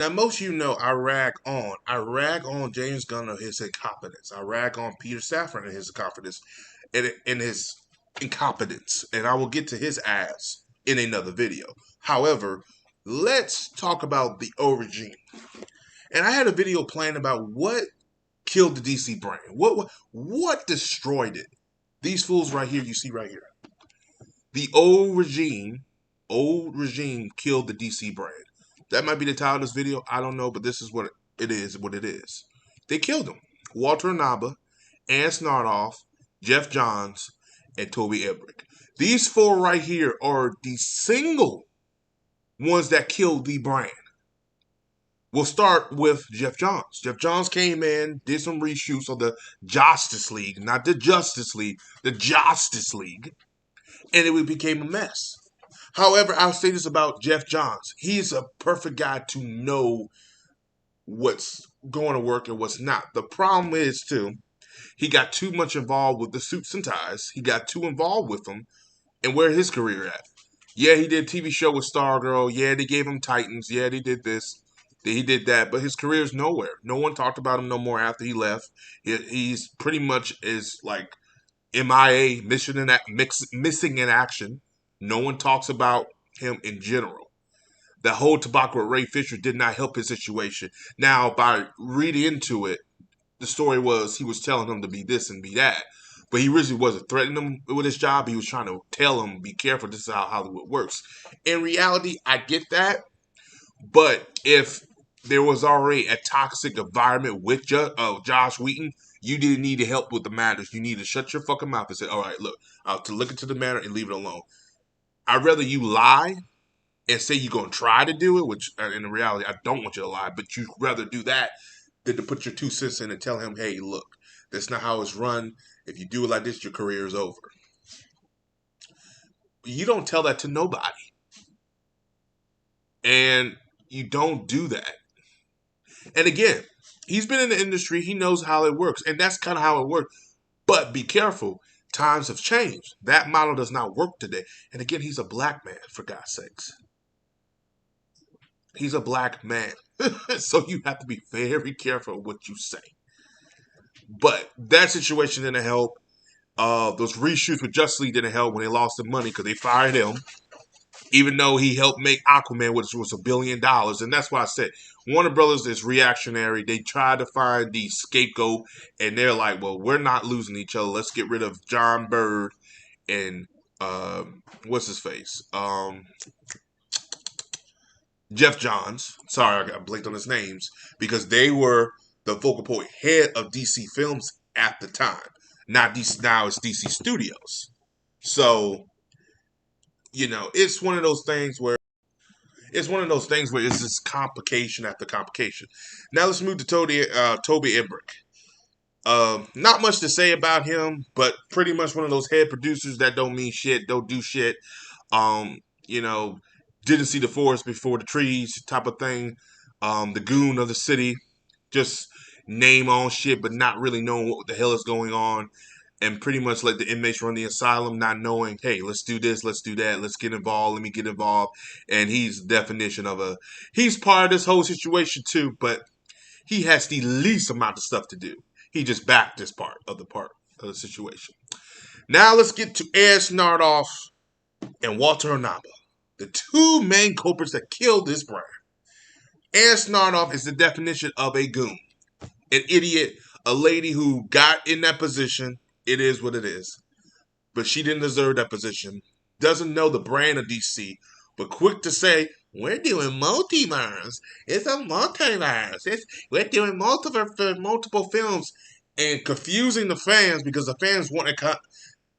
Now, most of you know I rag on James Gunn and his incompetence. I rag on Peter Safran and his incompetence, and his incompetence, and I will get to his ass in another video. However, let's talk about the O regime. And I had a video planned about what killed the DC brand. What destroyed it? These fools right here, you see right here. The old regime killed the DC brand. That might be the title of this video. I don't know, but this is what it is. They killed him. Walter Naba, Ann Snarnoff, Geoff Johns, and Toby Emmerich. These four right here are the single ones that killed the brand. We'll start with Geoff Johns. Geoff Johns came in, did some reshoots of the Justice League, not the Justice League, the Justice League, and it became a mess. However, I'll say this about Geoff Johns. He's a perfect guy to know what's going to work and what's not. The problem is, too, he got too much involved with the suits and ties. He got too involved with them. And where his career at? Yeah, he did a TV show with Stargirl. Yeah, they gave him Titans. Yeah, they did this. He did that. But his career's nowhere. No one talked about him no more after he left. He's pretty much is like MIA, missing in action. No one talks about him in general. The whole tobacco with Ray Fisher did not help his situation. Now, by reading into it, the story was he was telling him to be this and be that. But he really wasn't threatening him with his job. He was trying to tell him, be careful, this is how Hollywood works. In reality, I get that. But if there was already a toxic environment with Josh Wheaton, you didn't need to help with the matters. You need to shut your fucking mouth and say, all right, look, I'll to look into the matter and leave it alone. I'd rather you lie and say you're going to try to do it, which in reality, I don't want you to lie, but you'd rather do that than to put your 2 cents in and tell him, hey, look, that's not how it's run. If you do it like this, your career is over. You don't tell that to nobody. And you don't do that. And again, he's been in the industry. He knows how it works. And that's kind of how it works. But be careful. Times have changed. That model does not work today. And again, he's a black man, for God's sakes. He's a black man. So you have to be very careful what you say. But that situation didn't help. Those reshoots with Justice League didn't help when they lost the money because they fired him. Even though he helped make Aquaman, which was $1 billion. And that's why I said Warner Brothers is reactionary. They try to find the scapegoat, and they're like, well, we're not losing each other. Let's get rid of John Bird and what's his face? Geoff Johns. Sorry, I got blinked on his names. Because they were the focal point head of DC Films at the time. Not DC, now it's DC Studios. So, you know, it's one of those things where it's just complication after complication. Now let's move to Toby Emmerich. Not much to say about him, but pretty much one of those head producers that don't mean shit, don't do shit. You know, didn't see the forest before the trees type of thing. The goon of the city, just name on shit, but not really knowing what the hell is going on. And pretty much let the inmates run the asylum, not knowing, hey, let's do this, let's do that, let's get involved, let me get involved. And he's the definition of he's part of this whole situation too, but he has the least amount of stuff to do. He just backed this part of the situation. Now let's get to Ed Snarnoff and Walter Naba, the two main culprits that killed this brand. Ed Snarnoff is the definition of a goon, an idiot, a lady who got in that position. It is what it is. But she didn't deserve that position. Doesn't know the brand of DC. But quick to say, we're doing multiverse. It's a multiverse. We're doing multiple films. And confusing the fans because the fans want a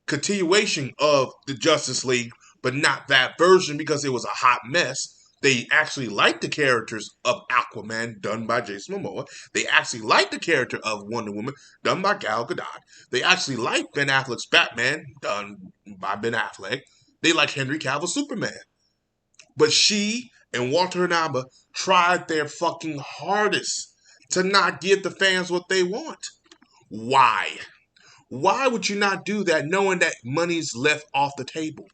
continuation of the Justice League. But not that version because it was a hot mess. They actually liked the characters of Aquaman, done by Jason Momoa. They actually liked the character of Wonder Woman, done by Gal Gadot. They actually liked Ben Affleck's Batman, done by Ben Affleck. They like Henry Cavill's Superman. But she and Walter Naba tried their fucking hardest to not give the fans what they want. Why? Why would you not do that knowing that money's left off the table?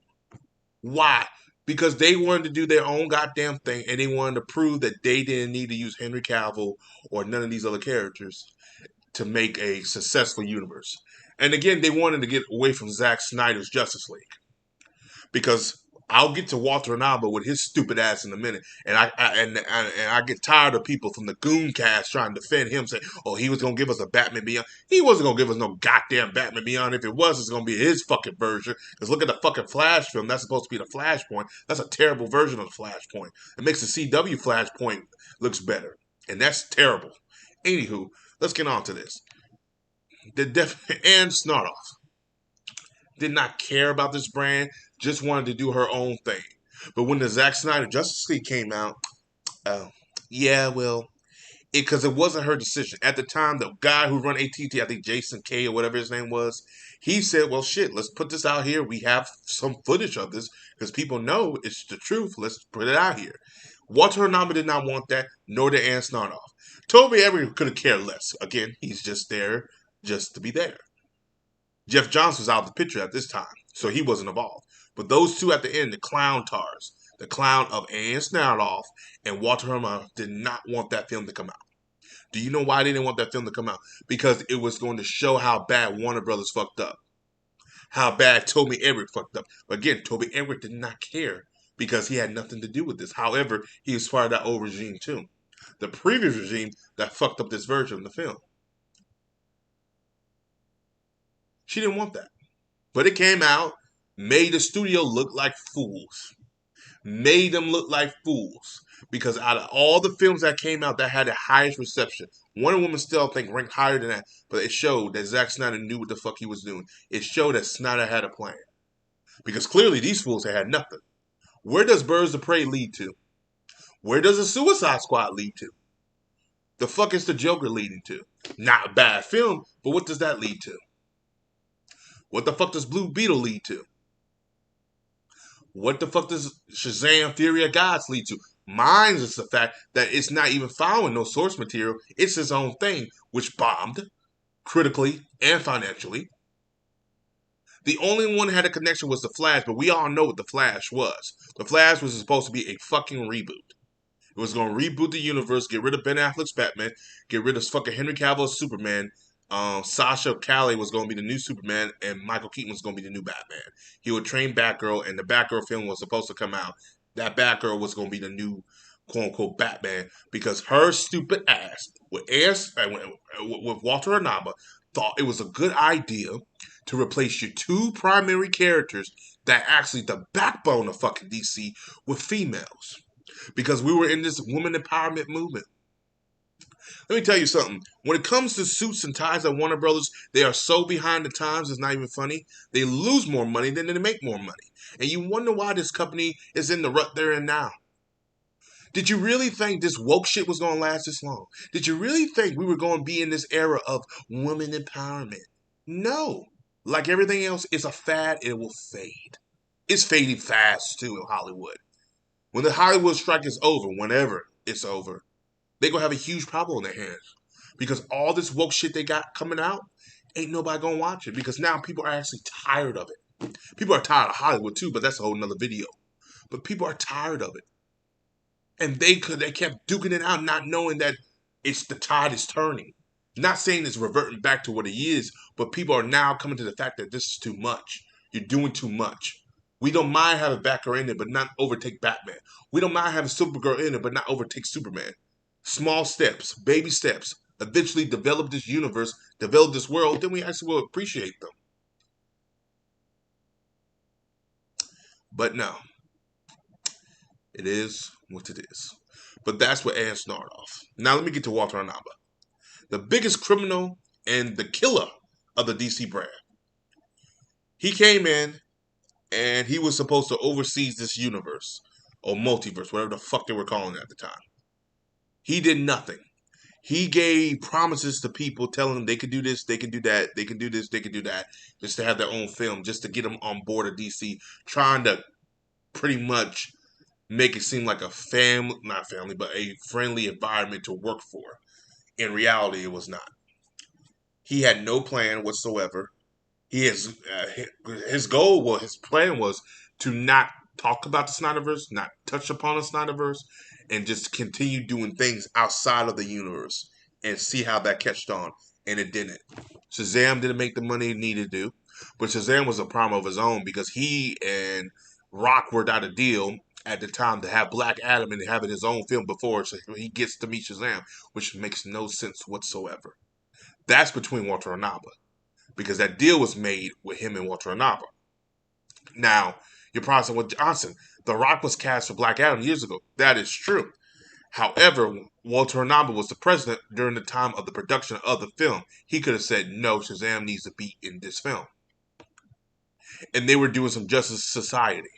Why? because they wanted to do their own goddamn thing, and they wanted to prove that they didn't need to use Henry Cavill or none of these other characters to make a successful universe. And again, they wanted to get away from Zack Snyder's Justice League, because I'll get to Walter Hamada with his stupid ass in a minute, and I get tired of people from the Goon Cast trying to defend him, saying, "Oh, he was gonna give us a Batman Beyond." He wasn't gonna give us no goddamn Batman Beyond. If it was, it's gonna be his fucking version. Because look at the fucking Flash film. That's supposed to be the Flashpoint. That's a terrible version of the Flashpoint. It makes the CW Flashpoint looks better, and that's terrible. Anywho, let's get on to this. And Snartoff did not care about this brand, just wanted to do her own thing. But when the Zack Snyder Justice League came out, uh, yeah, well, because it wasn't her decision. At the time, the guy who run ATT, I think Jason K or whatever his name was, he said, well, shit, let's put this out here. We have some footage of this because people know it's the truth. Let's put it out here. Walter Hamada did not want that, nor did Ann Snarnoff. Toby Emmerich could have cared less. Again, he's just there just to be there. Geoff Johns was out of the picture at this time, so he wasn't involved. But those two at the end, the clown tars, the clown of Ann Snarnoff and Walter Hamada, did not want that film to come out. Do you know why they didn't want that film to come out? Because it was going to show how bad Warner Brothers fucked up. How bad Toby Emmerich fucked up. But again, Toby Emmerich did not care because he had nothing to do with this. However, he was part of that old regime too. The previous regime that fucked up this version of the film. She didn't want that. But it came out, made the studio look like fools. Made them look like fools. Because out of all the films that came out that had the highest reception, Wonder Woman still, I think, ranked higher than that. But it showed that Zack Snyder knew what the fuck he was doing. It showed that Snyder had a plan. Because clearly these fools had nothing. Where does Birds of Prey lead to? Where does the Suicide Squad lead to? The fuck is the Joker leading to? Not a bad film, but what does that lead to? What the fuck does Blue Beetle lead to? What the fuck does Shazam Fury of Gods lead to? Mine is the fact that it's not even following no source material. It's his own thing, which bombed critically and financially. The only one that had a connection was The Flash, but we all know what The Flash was. The Flash was supposed to be a fucking reboot. It was going to reboot the universe, get rid of Ben Affleck's Batman, get rid of fucking Henry Cavill's Superman. Sasha Calle was going to be the new Superman, and Michael Keaton was going to be the new Batman. He would train Batgirl, and the Batgirl film was supposed to come out. That Batgirl was going to be the new quote-unquote Batman, because her stupid ass with Walter Hamada thought it was a good idea to replace your two primary characters that actually the backbone of fucking DC with females. Because we were in this woman empowerment movement. Let me tell you something. When it comes to suits and ties at Warner Brothers, they are so behind the times, it's not even funny. They lose more money than they make more money. And you wonder why this company is in the rut they're in now. Did you really think this woke shit was going to last this long? Did you really think we were going to be in this era of woman empowerment? No. Like everything else, it's a fad. It will fade. It's fading fast, too, in Hollywood. When the Hollywood strike is over, whenever it's over, they're going to have a huge problem on their hands. Because all this woke shit they got coming out, ain't nobody going to watch it. Because now people are actually tired of it. People are tired of Hollywood too, but that's a whole nother video. But people are tired of it. And they kept duking it out, not knowing that the tide is turning. Not saying it's reverting back to what it is, but people are now coming to the fact that this is too much. You're doing too much. We don't mind having Batgirl in it, but not overtake Batman. We don't mind having Supergirl in it, but not overtake Superman. Small steps, baby steps, eventually develop this universe, develop this world, then we actually will appreciate them. But no. It is what it is. But that's what Ann Snarnoff. Now let me get to Walter Hamada. The biggest criminal and the killer of the DC brand. He came in and he was supposed to oversee this universe or multiverse, whatever the fuck they were calling it at the time. He did nothing. He gave promises to people telling them they could do this, they could do that, they could do this, they could do that, just to have their own film, just to get them on board of DC, trying to pretty much make it seem like a not family, but a friendly environment to work for. In reality, it was not. He had no plan whatsoever. His plan was to not talk about the Snyderverse, not touch upon the Snyderverse, and just continue doing things outside of the universe and see how that catched on. And it didn't. Shazam didn't make the money it needed to do, but Shazam was a problem of his own because he and Rock worked out a deal at the time to have Black Adam and have it his own film before so he gets to meet Shazam, which makes no sense whatsoever. That's between Walter and Naba because that deal was made with him and Walter and Naba. Now, you're probably saying, well, Johnson, The Rock was cast for Black Adam years ago. That is true. However, Walter Hamada was the president during the time of the production of the film. He could have said, no, Shazam needs to be in this film. And they were doing some Justice Society.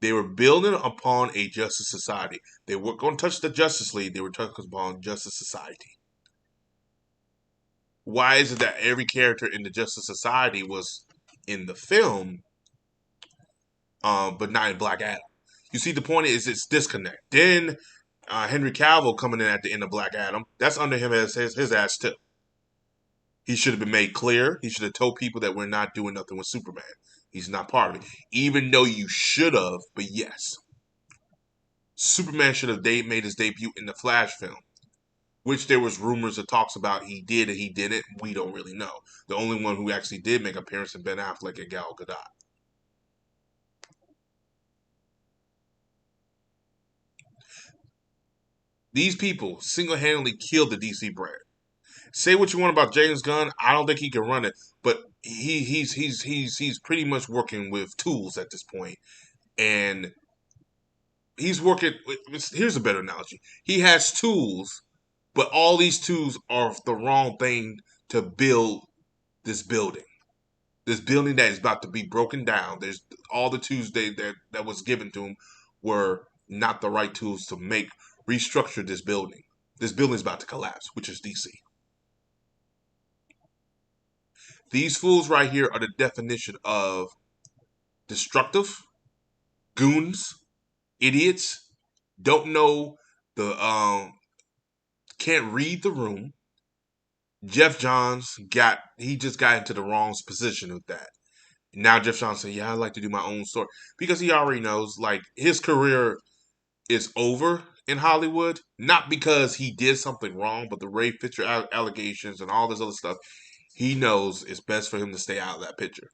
They were building upon a Justice Society. They weren't going to touch the Justice League. They were touching upon Justice Society. Why is it that every character in the Justice Society was in the film, but not in Black Adam? You see, the point is it's disconnect. Then Henry Cavill coming in at the end of Black Adam, that's under him as his ass too. He should have been made clear. He should have told people that we're not doing nothing with Superman. He's not part of it. Even though you should have, but yes. Superman should have made his debut in the Flash film, which there was rumors and talks about he did and he didn't. We don't really know. The only one who actually did make an appearance in Ben Affleck and Gal Gadot. These people single-handedly killed the DC brand. Say what you want about James Gunn, I don't think he can run it, but he's pretty much working with tools at this point, and he's working. Here's a better analogy: he has tools, but all these tools are the wrong thing to build this building. This building that is about to be broken down. There's all the tools that was given to him were not the right tools to restructure this building. This building is about to collapse, which is DC. These fools right here are the definition of destructive, goons, idiots, don't know can't read the room. Geoff Johns just got into the wrong position with that. Now Geoff Johns said, yeah, I'd like to do my own story. Because he already knows, like, his career is over in Hollywood. Not because he did something wrong, but the Ray Fisher allegations and all this other stuff. He knows it's best for him to stay out of that picture.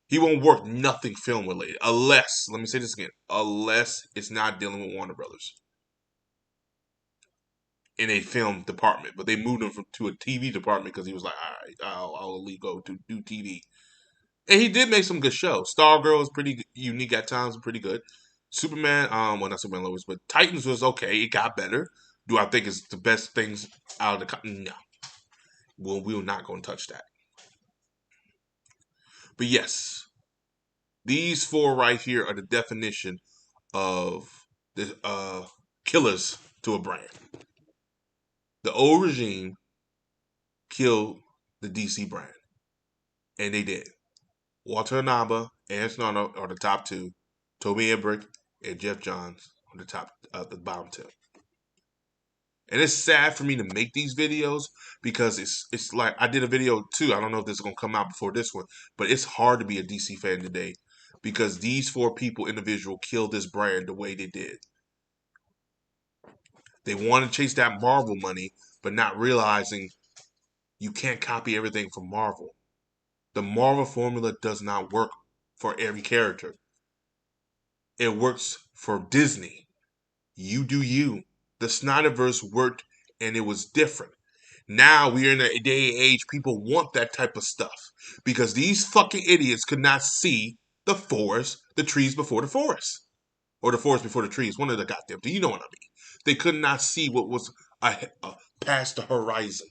He won't work nothing film related unless, let me say this again, unless it's not dealing with Warner Brothers in a film department. But they moved him to a TV department because he was like, all right, I'll only go to do TV. And he did make some good shows. Stargirl is pretty unique at times, pretty good. Superman, well, not Superman Lois, but Titans was okay. It got better. Do I think it's the best things out of the no. We're not going to touch that. But yes, these four right here are the definition of the killers to a brand. The old regime killed the DC brand, and they did. Walter Naba and Sarnoff are the top two. Toby Emmerich and Geoff Johns are the bottom two. And it's sad for me to make these videos because it's like I did a video too. I don't know if this is gonna come out before this one, but it's hard to be a DC fan today because these four people individual killed this brand the way they did. They want to chase that Marvel money, but not realizing you can't copy everything from Marvel. The Marvel formula does not work for every character. It works for Disney. You do you. The Snyderverse worked and it was different. Now we're in a day and age people want that type of stuff because these fucking idiots could not see the forest, the trees before the forest. Or the forest before the trees. One of the goddamn. Do you know what I mean? They could not see what was past the horizon.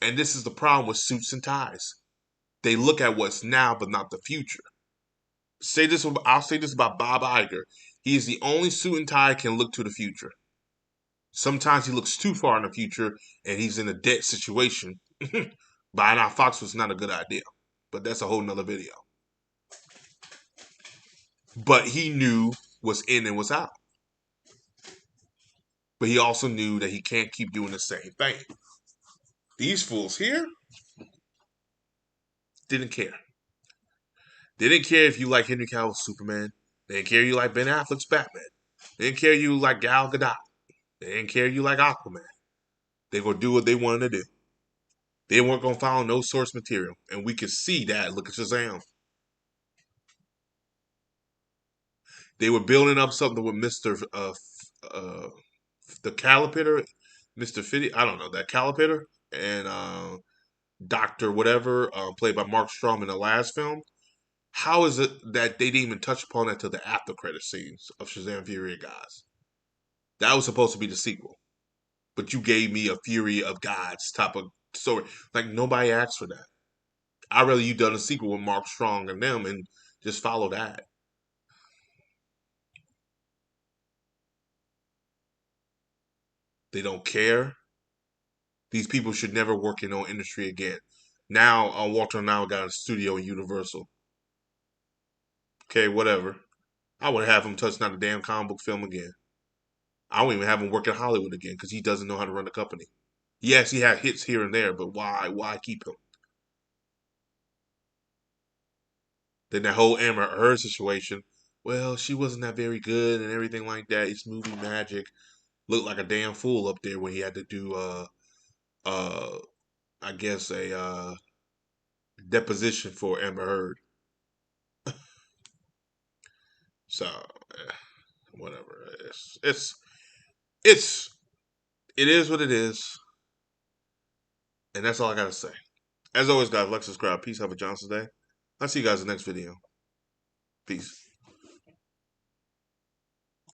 And this is the problem with suits and ties. They look at what's now, but not the future. I'll say this about Bob Iger. He is the only suit and tie can look to the future. Sometimes he looks too far in the future, and he's in a dead situation. Buying out Fox was not a good idea, but that's a whole nother video. But he knew what's in and what's out. But he also knew that he can't keep doing the same thing. These fools here didn't care. They didn't care if you like Henry Cavill's Superman. They didn't care you like Ben Affleck's Batman. They didn't care you like Gal Gadot. They didn't care you like Aquaman. They gonna do what they wanted to do. They weren't gonna follow no source material, and we could see that. Look at Shazam. They were building up something with Mister the Calipator, Mister Fitty. I don't know that Calipator and Doctor whatever, played by Mark Strong in the last film. How is it that they didn't even touch upon that till the after credit scenes of Shazam: Fury of Gods? That was supposed to be the sequel, but you gave me a Fury of Gods type of story. Like nobody asked for that. I'd rather you done a sequel with Mark Strong and them and just follow that. They don't care. These people should never work in no industry again. Now, Walter now got a studio in Universal. Okay, whatever. I would have him touch not a damn comic book film again. I won't even have him work in Hollywood again because he doesn't know how to run a company. Yes, he had hits here and there, but why? Why keep him? Then that whole Amber Heard situation. Well, she wasn't that very good and everything like that. It's movie magic. Looked like a damn fool up there when he had to do uh I guess a deposition for Amber Heard. So whatever. It's it is what it is, and that's all I gotta say. As always, guys, like, subscribe. Peace. Have a Johnson day. I'll see you guys in the next video. Peace.